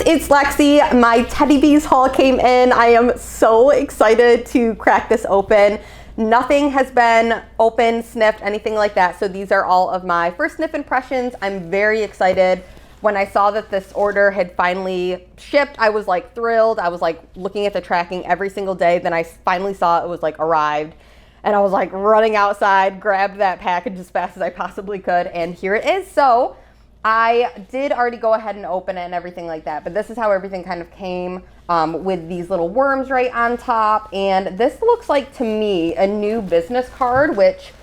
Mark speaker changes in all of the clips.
Speaker 1: it's Lexi. My Teddy Bees haul came in. I am so excited to crack this open. Nothing has been opened, sniffed, anything like that. So these are all of my first sniff impressions. I'm very excited. When I saw that this order had finally shipped, I was like thrilled. I was like looking at the tracking every single day. Then I finally saw it was like arrived. And I was like running outside, grabbed that package as fast as I possibly could. And here it is. So I did already go ahead and open it and everything like that, but this is how everything kind of came with these little worms right on top. And this looks like to me a new business card, which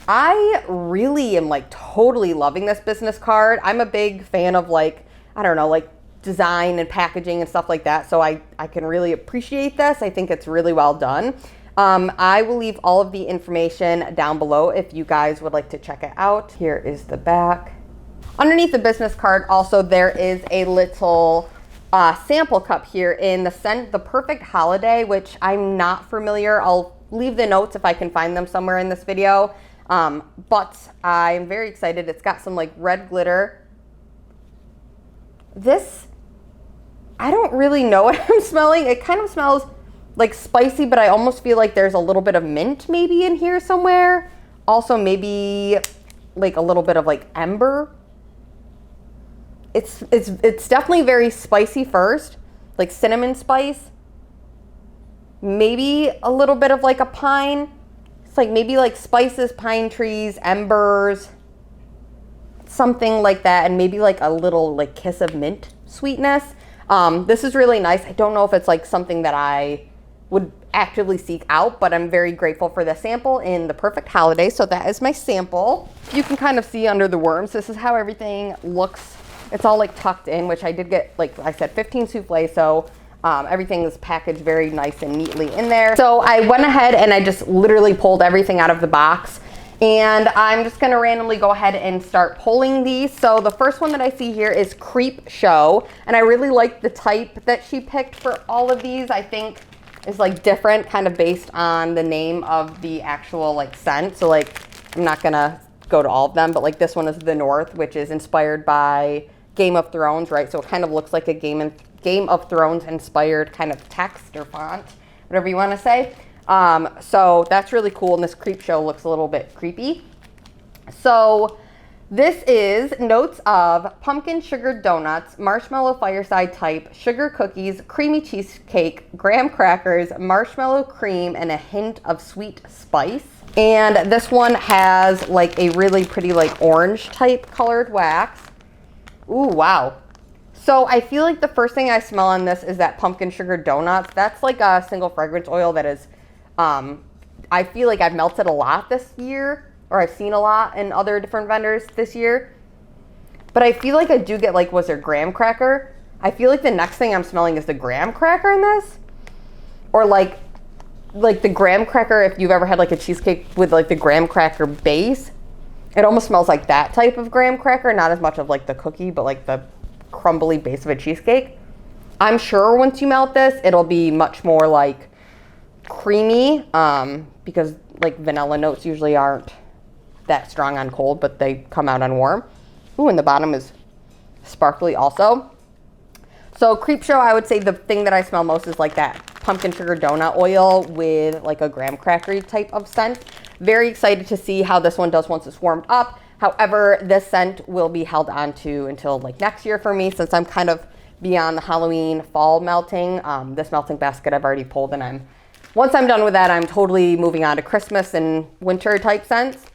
Speaker 1: I really am like totally loving this business card. I'm a big fan of like, I don't know, like design and packaging and stuff like that. So I can really appreciate this. I think it's really well done. I will leave all of the information down below if you guys would like to check it out. Here is the back. Underneath the business card, also there is a little sample cup here in the scent, The Perfect Holiday, which I'm not familiar. I'll leave the notes if I can find them somewhere in this video. But I'm very excited. It's got some like red glitter. This, I don't really know what I'm smelling. It kind of smells like spicy, but I almost feel like there's a little bit of mint maybe in here somewhere. Also maybe like a little bit of like ember. It's definitely very spicy first, like cinnamon spice. Maybe a little bit of like a pine. It's like maybe like spices, pine trees, embers, something like that, and maybe like a little like kiss of mint sweetness. This is really nice. I don't know if it's like something that I would actively seek out, but I'm very grateful for the sample in The Perfect Holiday. So that is my sample. You can kind of see under the worms. This is how everything looks. It's all like tucked in, which I did get, like I said, 15 souffle. So everything is packaged very nice and neatly in there. So I went ahead and I just literally pulled everything out of the box. And I'm just gonna randomly go ahead and start pulling these. So the first one that I see here is Creep Show. And I really like the type that she picked for all of these. I think is like different, kind of based on the name of the actual like scent. So like, I'm not gonna go to all of them, but like this one is The North, which is inspired by Game of Thrones, right? So it kind of looks like a Game of Thrones inspired kind of text or font, whatever you want to say. So that's really cool. And this Creep Show looks a little bit creepy. So this is notes of pumpkin sugar donuts, marshmallow fireside type, sugar cookies, creamy cheesecake, graham crackers, marshmallow cream, and a hint of sweet spice. And this one has like a really pretty like orange type colored wax. Ooh, wow. So I feel like the first thing I smell on this is that pumpkin sugar donuts. That's like a single fragrance oil that is, I feel like I've melted a lot this year, or I've seen a lot in other different vendors this year. But I feel like I do get like, was there graham cracker? I feel like the next thing I'm smelling is the graham cracker in this. Or like the graham cracker, if you've ever had like a cheesecake with like the graham cracker base. It almost smells like that type of graham cracker, not as much of like the cookie, but like the crumbly base of a cheesecake. I'm sure once you melt this, it'll be much more like creamy, because like vanilla notes usually aren't that strong on cold, but they come out on warm. Ooh, and the bottom is sparkly also. So Creep Show, I would say the thing that I smell most is like that pumpkin sugar donut oil with like a graham cracker type of scent. Very excited to see how this one does once it's warmed up. However, this scent will be held on to until like next year for me, since I'm kind of beyond the Halloween fall melting. This melting basket I've already pulled, and once I'm done with that, I'm totally moving on to Christmas and winter type scents.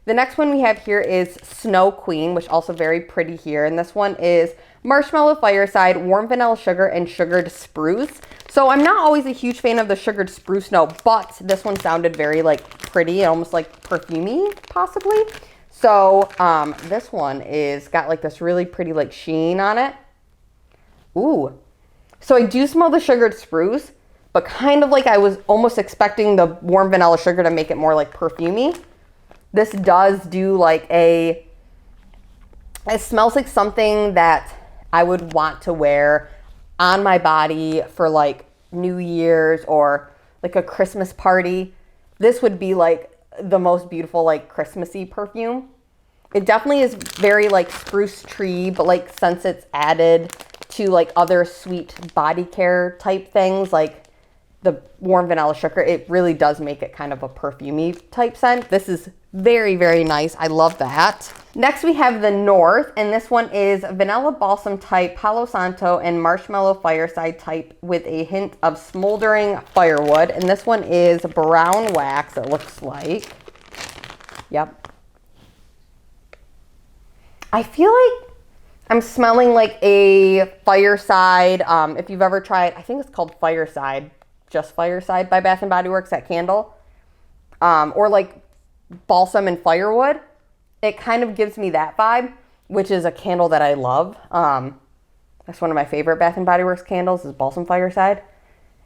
Speaker 1: The next one we have here is Snow Queen, which also very pretty here. And this one is marshmallow fireside, warm vanilla sugar, and sugared spruce. So I'm not always a huge fan of the sugared spruce note, but this one sounded very like pretty, almost like perfumey possibly. So this one is got like this really pretty like sheen on it. Ooh. So I do smell the sugared spruce, but kind of like I was almost expecting the warm vanilla sugar to make it more like perfumey. This does do like it smells like something that I would want to wear on my body for like New Year's or like a Christmas party. This would be like the most beautiful like Christmassy perfume. It definitely is very like spruce tree, but like since it's added to like other sweet body care type things like the warm vanilla sugar, it really does make it kind of a perfumey type scent. This is very, very nice. I love that. Next we have the North, and this one is vanilla balsam type, Palo Santo, and marshmallow fireside type with a hint of smoldering firewood. And this one is brown wax, it looks like. Yep. I feel like I'm smelling like a fireside. If you've ever tried, I think it's called Fireside, just Fireside by Bath & Body Works, that candle. Or like balsam and firewood. It kind of gives me that vibe, which is a candle that I love. That's one of my favorite Bath & Body Works candles is Balsam Fireside.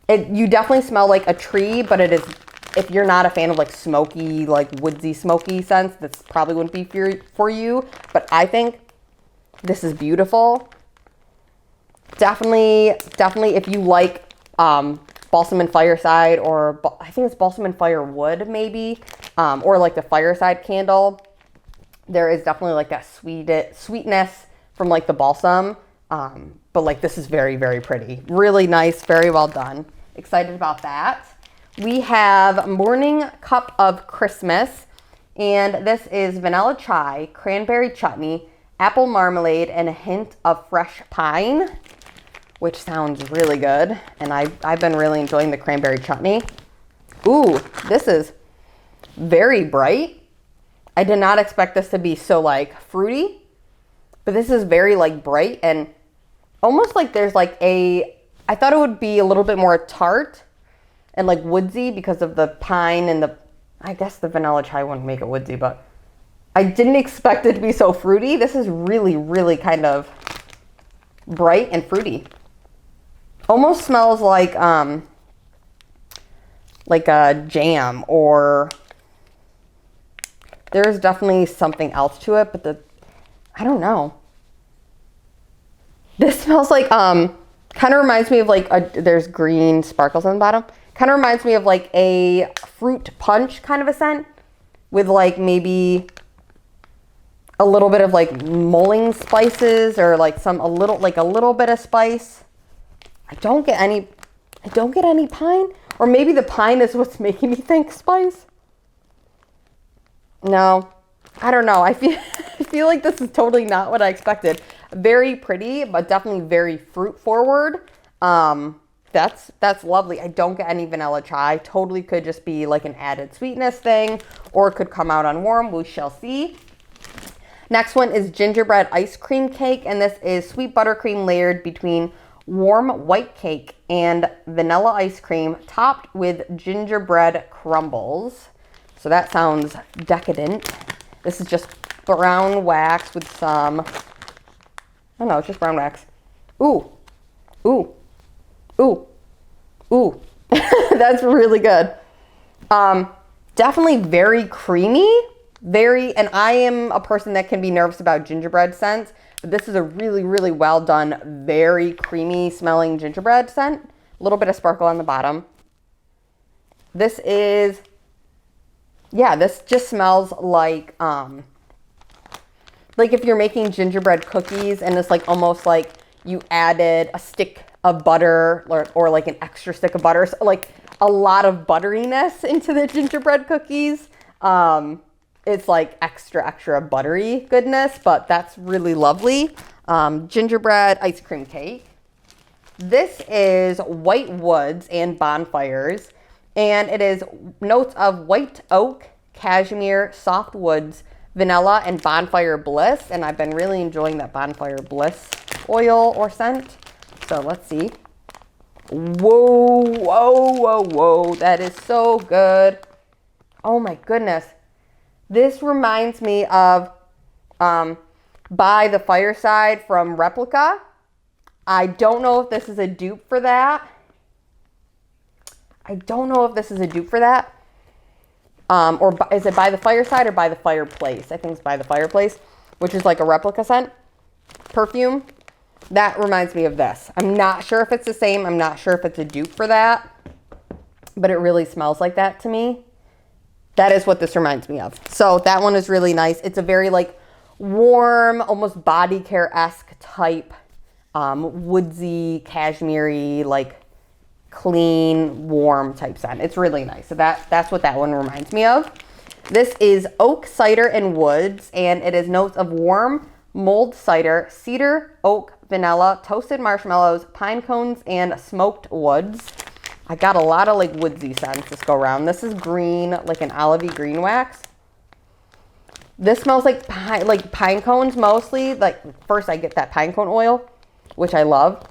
Speaker 1: You definitely smell like a tree, but it is, if you're not a fan of like smoky, like woodsy smoky scents, this probably wouldn't be for you. But I think this is beautiful. Definitely if you like Balsam and Fireside, or I think it's Balsam and Firewood maybe, or like the Fireside candle, there is definitely like that sweetness from like the balsam, but like this is very, very pretty. Really nice, very well done. Excited about that. We have Morning Cup of Christmas, and this is vanilla chai, cranberry chutney, apple marmalade, and a hint of fresh pine, which sounds really good. And I've been really enjoying the cranberry chutney. Ooh, this is very bright. I did not expect this to be so like fruity, but this is very like bright and almost like there's like I thought it would be a little bit more tart and like woodsy because of the pine and I guess the vanilla chai wouldn't make it woodsy, but I didn't expect it to be so fruity. This is really, really kind of bright and fruity. Almost smells like a jam, or there's definitely something else to it, but I don't know. This smells like, kind of reminds me of like, there's green sparkles on the bottom. Kind of reminds me of like a fruit punch kind of a scent with like maybe a little bit of like mulling spices or like a little bit of spice. I don't get any pine, or maybe the pine is what's making me think spice. No, I don't know. I feel like this is totally not what I expected. Very pretty, but definitely very fruit forward. That's lovely. I don't get any vanilla chai. Totally could just be like an added sweetness thing, or it could come out on warm. We shall see. Next one is gingerbread ice cream cake, and this is sweet buttercream layered between warm white cake and vanilla ice cream topped with gingerbread crumbles. So that sounds decadent. This is just brown wax with some, I don't know, it's just brown wax. Ooh, ooh, ooh, ooh. That's really good. Definitely very creamy, and I am a person that can be nervous about gingerbread scents, but this is a really, really well done, very creamy smelling gingerbread scent. A little bit of sparkle on the bottom. This is, yeah, this just smells like if you're making gingerbread cookies and it's like almost like you added a stick of butter or like an extra stick of butter, so like a lot of butteriness into the gingerbread cookies. It's like extra buttery goodness, but that's really lovely. Gingerbread ice cream cake. This is White Woods and Bonfires, and it is notes of white oak, cashmere, soft woods, vanilla, and bonfire bliss. And I've been really enjoying that bonfire bliss oil or scent. So let's see. Whoa, whoa, whoa, whoa. That is so good. Oh my goodness. This reminds me of By the Fireside from Replica. I don't know if this is a dupe for that. Or is it By the Fireside or By the Fireplace? I think it's By the Fireplace, which is like a replica scent perfume. That reminds me of this. I'm not sure if it's the same. I'm not sure if it's a dupe for that, but it really smells like that to me. That is what this reminds me of. So that one is really nice. It's a very like warm, almost body care-esque type woodsy, cashmere-y, like clean, warm type scent. It's really nice. So that's what that one reminds me of. This is oak, cider, and woods, and it is notes of warm mulled cider, cedar, oak, vanilla, toasted marshmallows, pine cones, and smoked woods. I got a lot of like woodsy scents this go around. This is green, like an olivey green wax. This smells like pine cones mostly. Like first I get that pine cone oil, which I love.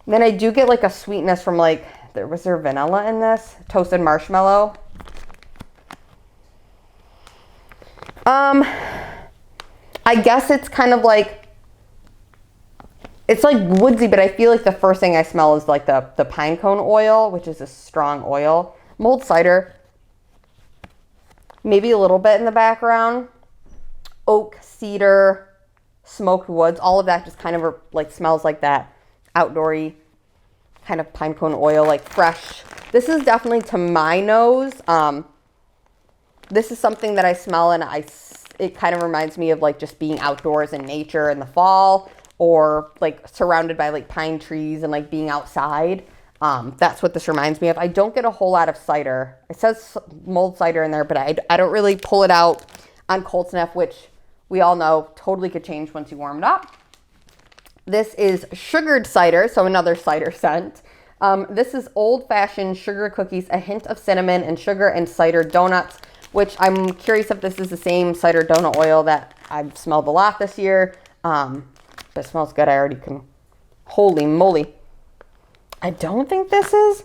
Speaker 1: Then I do get like a sweetness from like, was there vanilla in this? Toasted marshmallow. I guess it's kind of like, it's like woodsy, but I feel like the first thing I smell is like the pine cone oil, which is a strong oil. Mulled cider. Maybe a little bit in the background. Oak, cedar, smoked woods. All of that just kind of like smells like that outdoory kind of pine cone oil, like fresh. This is definitely to my nose. This is something that I smell and it kind of reminds me of like just being outdoors in nature in the fall, or like surrounded by like pine trees and like being outside. That's what this reminds me of. I don't get a whole lot of cider. It says mulled cider in there, but I don't really pull it out on cold sniff, which we all know totally could change once you warm it up. This is sugared cider, so another cider scent. This is old-fashioned sugar cookies, a hint of cinnamon, and sugar and cider donuts, which I'm curious if this is the same cider donut oil that I've smelled a lot this year. But it smells good. I already can. Holy moly. I don't think this is.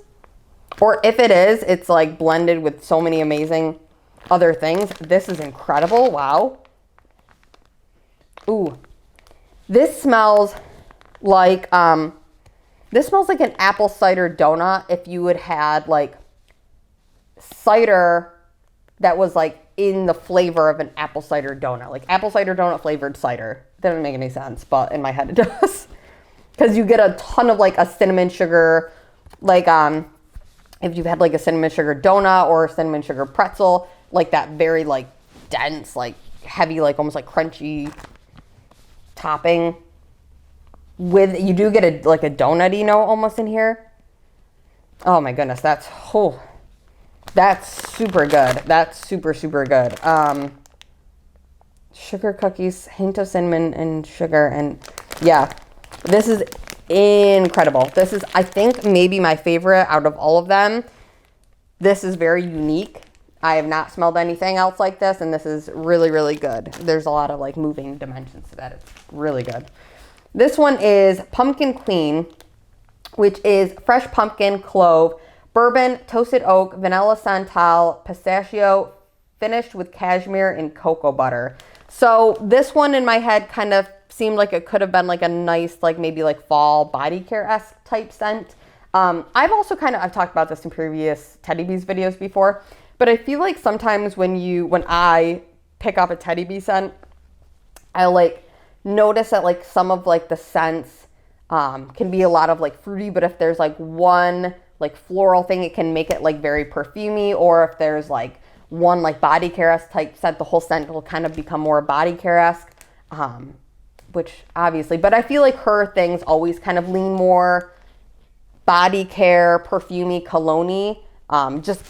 Speaker 1: Or if it is, it's like blended with so many amazing other things. This is incredible. Wow. Ooh. This smells like an apple cider donut if you had had like cider that was like in the flavor of an apple cider donut, like apple cider donut flavored cider. Doesn't make any sense, but in my head it does. Because you get a ton of like a cinnamon sugar, like if you've had like a cinnamon sugar donut or a cinnamon sugar pretzel, like that very like dense, like heavy, like almost like crunchy topping. You do get a like a donut-y note almost in here. Oh my goodness, that's super good. That's super, super good. Sugar cookies, hint of cinnamon and sugar, and yeah, this is incredible. This is, I think, maybe my favorite out of all of them. This is very unique. I have not smelled anything else like this, and this is really, really good. There's a lot of like moving dimensions to that. It's really good. This one is Pumpkin Queen, which is fresh pumpkin, clove, bourbon, toasted oak, vanilla santal, pistachio, finished with cashmere and cocoa butter. So this one in my head kind of seemed like it could have been like a nice, like maybe like fall body care-esque type scent. I've also I've talked about this in previous Teddy Bees videos before, but I feel like sometimes when I pick up a Teddy Bee scent, I like notice that like some of like the scents can be a lot of like fruity, but if there's like one like floral thing, it can make it like very perfumey, or if there's like one like body care-esque type scent, the whole scent will kind of become more body care-esque, which obviously, but I feel like her things always kind of lean more body care, perfumey, cologne-y, just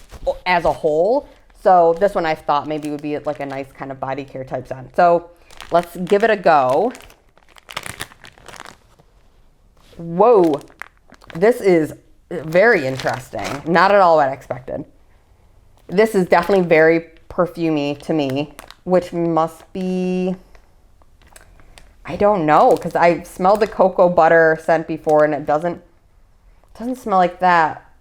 Speaker 1: as a whole. So this one I thought maybe would be like a nice kind of body care type scent. So let's give it a go. Whoa, this is very interesting. Not at all what I expected. This is definitely very perfumey to me, which must be, I don't know, because I smelled the cocoa butter scent before and it doesn't smell like that.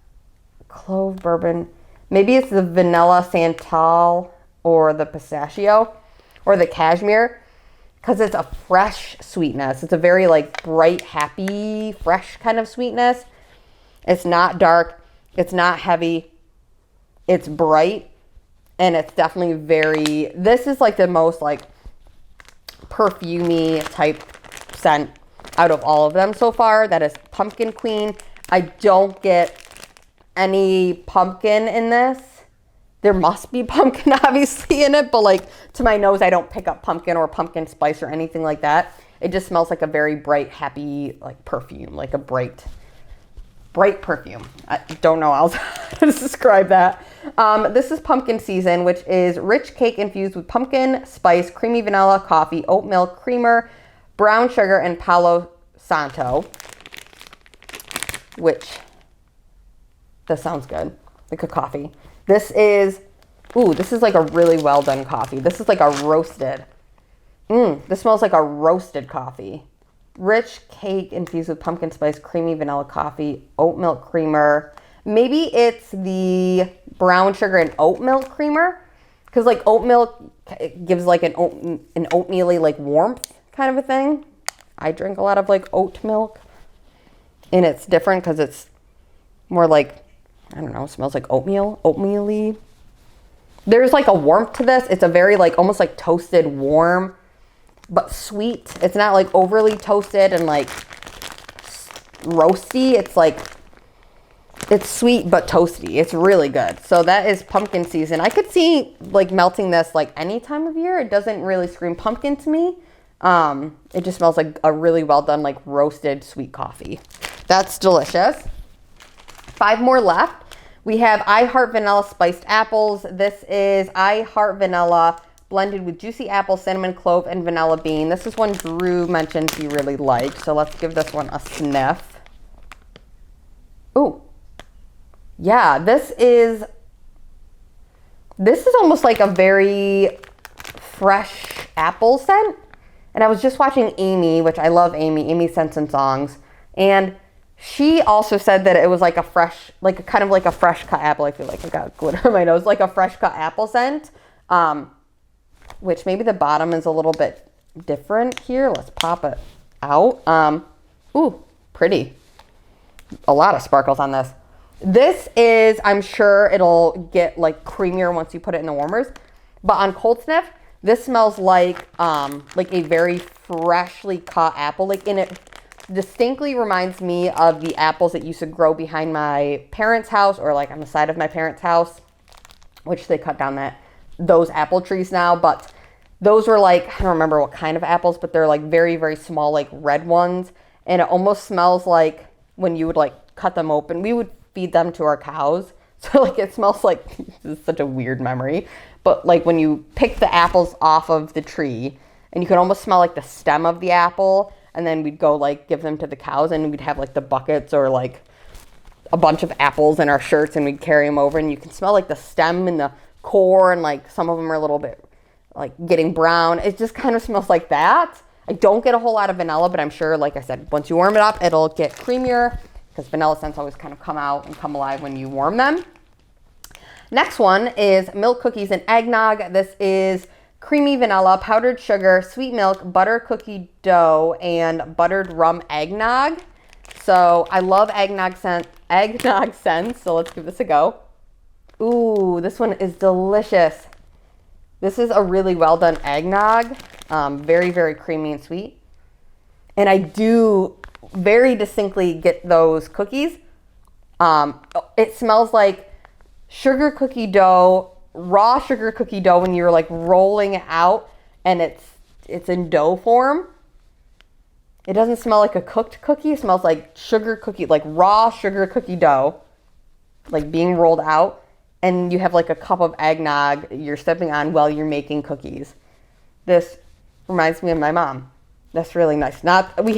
Speaker 1: Clove, bourbon. Maybe it's the vanilla santal or the pistachio or the cashmere, because it's a fresh sweetness. It's a very like bright, happy, fresh kind of sweetness. It's not dark. It's not heavy. It's bright, and it's definitely this is like the most like perfumey type scent out of all of them so far. That is Pumpkin Queen. I don't get any pumpkin in this. There must be pumpkin obviously in it, but like to my nose, I don't pick up pumpkin or pumpkin spice or anything like that. It just smells like a very bright, happy, like perfume, like a bright perfume. I don't know how to describe that. This is pumpkin season, which is rich cake infused with pumpkin spice, creamy vanilla, coffee, oat milk, creamer, brown sugar, and Palo Santo, which, this sounds good, like a coffee. This is like a really well done coffee. This is like a roasted. This smells like a roasted coffee. Rich cake infused with pumpkin spice, creamy vanilla coffee, oat milk creamer. Maybe it's the brown sugar and oat milk creamer, because like oat milk gives like an oatmeal-y like warmth kind of a thing. I drink a lot of like oat milk, and it's different because it's more like, I don't know, it smells like oatmeal-y. There's like a warmth to this. It's a very like almost like toasted warm, but sweet. It's not like overly toasted and like roasty. It's like, it's sweet but toasty. It's really good. So that is pumpkin season. I could see like melting this like any time of year. It doesn't really scream pumpkin to me. It just smells like a really well done like roasted sweet coffee. That's delicious. 5 more left. We have I Heart Vanilla Spiced Apples. This is I Heart Vanilla blended with juicy apple, cinnamon, clove, and vanilla bean. This is one Drew mentioned he really liked. So let's give this one a sniff. Ooh. Yeah, this is almost like a very fresh apple scent. And I was just watching Amy, which I love Amy Scents and Songs. And she also said that it was like a fresh, like kind of like a fresh cut apple. I feel like I got glitter on my nose, like a fresh cut apple scent. Which maybe the bottom is a little bit different here. Let's pop it out. Ooh, pretty. A lot of sparkles on this. This is, I'm sure it'll get like creamier once you put it in the warmers. But on cold sniff, this smells like a very freshly cut apple. Like, and it distinctly reminds me of the apples that used to grow behind my parents' house, or like on the side of my parents' house, which they cut down those apple trees now. But those were like, I don't remember what kind of apples, but they're like very, very small, like red ones. And it almost smells like when you would like cut them open. We would feed them to our cows. So like it smells like, this is such a weird memory, but like when you pick the apples off of the tree and you could almost smell like the stem of the apple, and then we'd go like give them to the cows, and we'd have like the buckets or like a bunch of apples in our shirts, and we'd carry them over, and you can smell like the stem and the core, and like some of them are a little bit like getting brown. It just kind of smells like that. I don't get a whole lot of vanilla, but I'm sure, like I said, once you warm it up, it'll get creamier, because vanilla scents always kind of come out and come alive when you warm them. Next one is milk cookies and eggnog. This is creamy vanilla, powdered sugar, sweet milk, butter cookie dough, and buttered rum eggnog. So I love eggnog scents, so let's give this a go. Ooh, this one is delicious. This is a really well done eggnog. Very, very creamy and sweet. And I do very distinctly get those cookies. It smells like sugar cookie dough, raw sugar cookie dough when you're like rolling it out and it's in dough form. It doesn't smell like a cooked cookie. It smells like sugar cookie, like raw sugar cookie dough, like being rolled out. And you have like a cup of eggnog you're sipping on while you're making cookies. This reminds me of my mom. That's really nice. We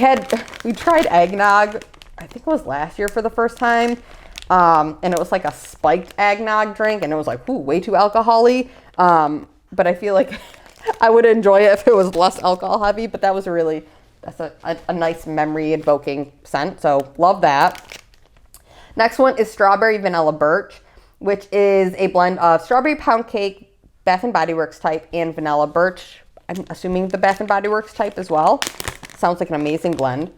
Speaker 1: tried eggnog, I think it was last year for the first time. And it was like a spiked eggnog drink, and it was like, ooh, way too alcohol-y. But I feel like I would enjoy it if it was less alcohol heavy, but that's a nice memory evoking scent. So love that. Next one is strawberry vanilla birch, which is a blend of strawberry pound cake, Bath & Body Works type, and vanilla birch. I'm assuming the Bath & Body Works type as well. Sounds like an amazing blend.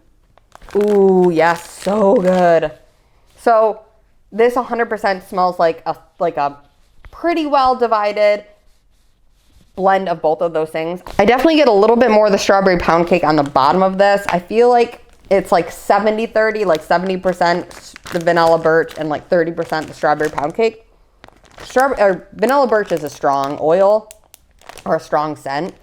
Speaker 1: Ooh, yes, so good. So this 100% smells like a pretty well divided blend of both of those things. I definitely get a little bit more of the strawberry pound cake on the bottom of this. I feel like it's like 70-30, like 70% the vanilla birch and like 30% the strawberry pound cake. Vanilla birch is a strong oil or a strong scent.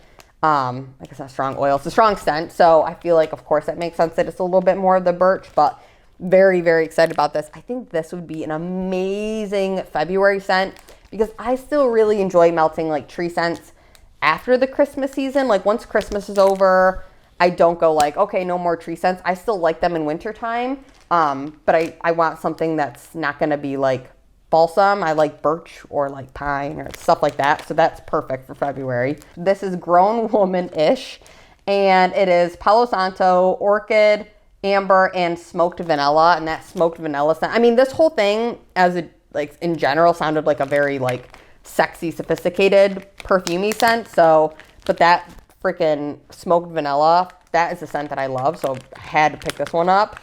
Speaker 1: Like it's not strong oil, it's a strong scent. So I feel like, of course, that makes sense that it's a little bit more of the birch, but very, very excited about this. I think this would be an amazing February scent because I still really enjoy melting like tree scents after the Christmas season. Like once Christmas is over, I don't go like, okay, no more tree scents. I still like them in wintertime. But I want something that's not going to be like balsam. I like birch or like pine or stuff like that. So that's perfect for February. This is Grown Woman-ish, and it is Palo Santo, orchid, amber, and smoked vanilla. And that smoked vanilla scent, I mean, this whole thing as it like in general sounded like a very like sexy, sophisticated perfumey scent. So, but that freaking smoked vanilla, that is a scent that I love. So I had to pick this one up.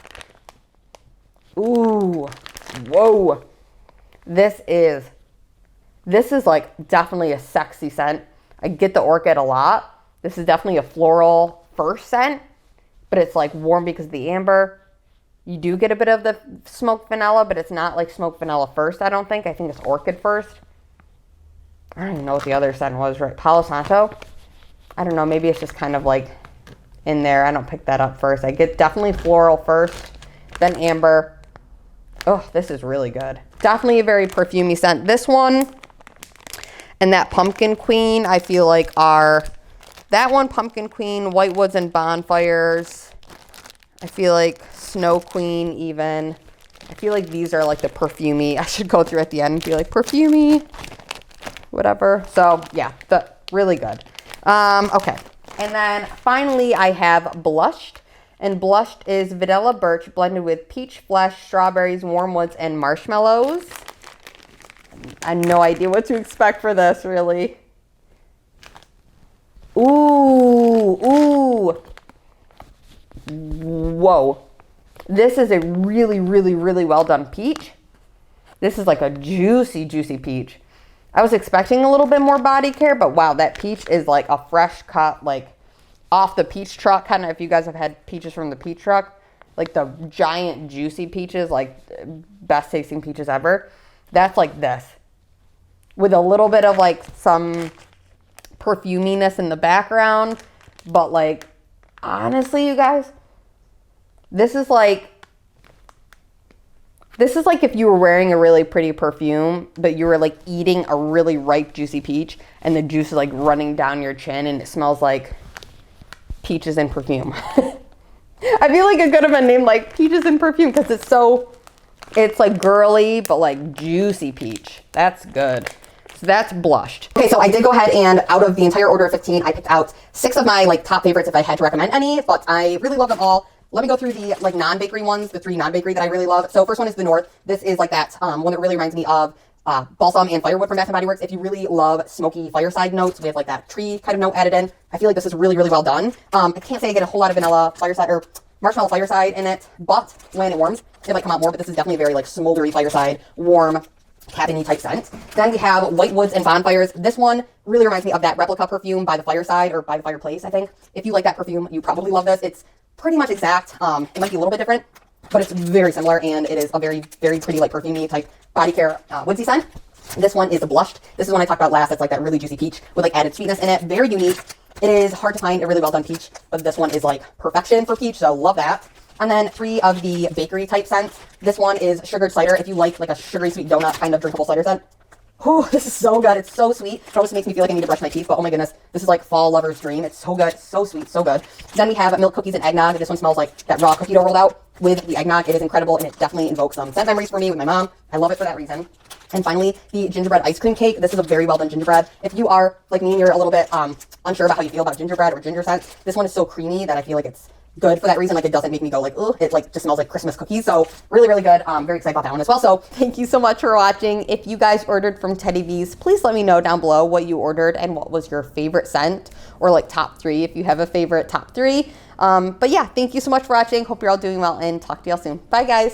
Speaker 1: Ooh, whoa. This is like definitely a sexy scent. I get the orchid a lot. This is definitely a floral first scent, but it's like warm because of the amber. You do get a bit of the smoked vanilla, but it's not like smoked vanilla first, I don't think. I think it's orchid first. I don't even know what the other scent was, right? Palo Santo? I don't know, maybe it's just kind of like in there. I don't pick that up first. I get definitely floral first, then amber. Oh, this is really good. Definitely a very perfumey scent. This one and that Pumpkin Queen, I feel like are, that one, Pumpkin Queen, Whitewoods and Bonfires. I feel like Snow Queen even. I feel like these are like the perfumey. I should go through at the end and be like perfumey, whatever. So yeah, really good. Okay. And then finally I have Blushed. And Blushed is vanilla birch blended with peach flesh, strawberries, warm woods, and marshmallows. I have no idea what to expect for this, really. Ooh, ooh. Whoa. This is a really, really, really well done peach. This is like a juicy, juicy peach. I was expecting a little bit more body care, but wow, that peach is like a fresh cut, like off the peach truck, kind of, if you guys have had peaches from the peach truck, like the giant juicy peaches, like best tasting peaches ever. That's like this, with a little bit of like some perfuminess in the background. But like, honestly, you guys, this is like if you were wearing a really pretty perfume, but you were like eating a really ripe juicy peach and the juice is like running down your chin and it smells like peaches and perfume. I feel like it could have been named like Peaches and Perfume because it's like girly, but like juicy peach. That's good. So that's Blushed. Okay, so I did go ahead and out of the entire order of 15, I picked out 6 of my like top favorites if I had to recommend any, but I really love them all. Let me go through the like non-bakery ones, the 3 non-bakery that I really love. So first one is the North. This is like that one that really reminds me of balsam and firewood from Bath & Body Works. If you really love smoky fireside notes with like that tree kind of note added in, I feel like this is really, really well done. I can't say I get a whole lot of vanilla fireside or marshmallow fireside in it, but when it warms, it might come out more, but this is definitely a very like smoldery fireside, warm, cabiny type scent. Then we have Whitewoods and Bonfires. This one really reminds me of that replica perfume by the fireside or by the fireplace, I think. If you like that perfume, you probably love this. It's pretty much exact. It might be a little bit different, but it's very similar, and it is a very, very pretty like perfumey type body care woodsy scent. This one is the Blushed. This is one I talked about last. It's like that really juicy peach with like added sweetness in it. Very unique. It is hard to find a really well done peach, but this one is like perfection for peach, so love that. And then 3 of the bakery type scents. This one is sugared cider. If you like a sugary sweet donut kind of drinkable cider scent. Oh, this is so good. It's so sweet. It almost makes me feel like I need to brush my teeth, but oh my goodness, this is like fall lover's dream. It's so good, so sweet, so good. Then we have milk cookies and eggnog. This one smells like that raw cookie dough rolled out with the eggnog. It is incredible, and it definitely invokes some scent memories for me with my mom. I love it for that reason. And finally, the gingerbread ice cream cake. This is a very well done gingerbread. If you are like me and you're a little bit unsure about how you feel about gingerbread or ginger scents, this one is so creamy that I feel like it's good for that reason. Like it doesn't make me go like, oh, it like just smells like Christmas cookies. So really, really good. Very excited about that one as well. So thank you so much for watching. If you guys ordered from Teddy V's, please let me know down below what you ordered and what was your favorite scent, or like top 3 if you have a favorite top 3. But yeah, thank you so much for watching. Hope you're all doing well and talk to y'all soon. Bye guys.